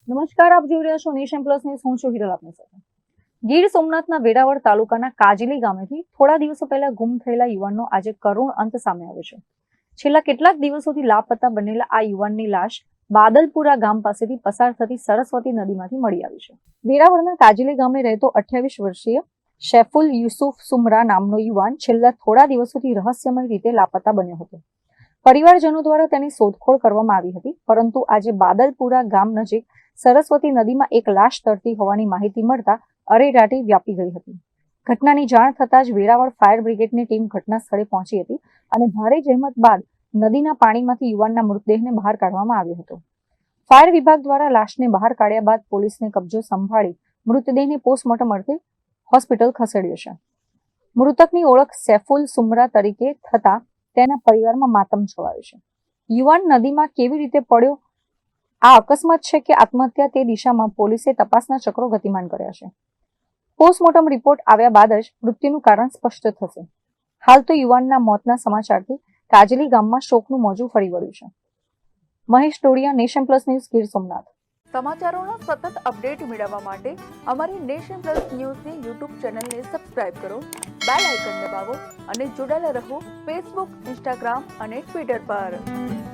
નમસ્કાર, આપ જોઈ રહ્યા છો નેશન પ્લસ ન્યૂઝ. હું છું હિરલ આપની સાથે. ગીર સોમનાથના વેરાવળ તાલુકાના કાજલી ગામેથી થોડા દિવસો પહેલા ગુમ થયેલા યુવાનનો આજે કરુણ અંત સામે આવ્યો છે. છેલ્લા કેટલાક દિવસોથી લાપતા બનેલા આ યુવાનની લાશ બાદલપુરા ગામ પાસેથી પસાર થતી સરસ્વતી નદીમાંથી મળી આવી છે. વેરાવળના કાજલી ગામે રહેતો 28 વર્ષીય શૈફુલ યુસુફ સુમરા નામનો યુવાન છેલ્લા થોડા દિવસોથી રહસ્યમય રીતે લાપતા બન્યો હતો. પરિવારજનો દ્વારા તેની શોધખોળ કરવામાં આવી હતી, પરંતુ આજે બાદલપુરા ગામ નજીક સરસ્વતી નદીમાં એક લાશ તરતી હોવાની માહિતી મળતા અરેરાટી વ્યાપી ગઈ હતી. ઘટનાની જાણ થતાં જ વેરાવળ ફાયર બ્રિગેડની ટીમ ઘટના સ્થળે પહોંચી હતી અને ભારે જહેમત બાદ નદીના પાણીમાંથી યુવાનના મૃતદેહને બહાર કાઢવામાં આવ્યો હતો. ફાયર વિભાગ દ્વારા લાશને બહાર કાઢ્યા બાદ પોલીસને કબજો સંભાળી મૃતદેહને પોસ્ટમોર્ટમ અર્થે હોસ્પિટલ ખસેડ્યો છે. મૃતકની ઓળખ સૈફુલ સુમરા તરીકે થતા તેના પરિવારમાં માતમ છવાયો છે. યુવાન નદીમાં કેવી રીતે પડ્યો, આ અકસ્માત છે કે આત્મહત્યા, તે દિશામાં પોલીસે તપાસના ચક્રો ગતિમાન કર્યા છે. પોસ્ટમોર્ટમ રિપોર્ટ આવ્યા બાદ જ મૃત્યુનું કારણ સ્પષ્ટ થશે. હાલ તો યુવાનના મોતના સમાચારથી કાજલી ગામમાં શોકનું મોજું ફરી વળ્યું છે. Mahesh Todiya, nation plus news, Gir Somnath. સમાચારોના સતત અપડેટ મેળવવા માટે અમારી નેશન પ્લસ ન્યૂઝની યુટ્યુબ ચેનલને સબસ્ક્રાઇબ કરો, બેલ આઇકન દબાવો અને જોડાયેલા રહો ફેસબુક, ઇન્સ્ટાગ્રામ અને ટ્વિટર પર.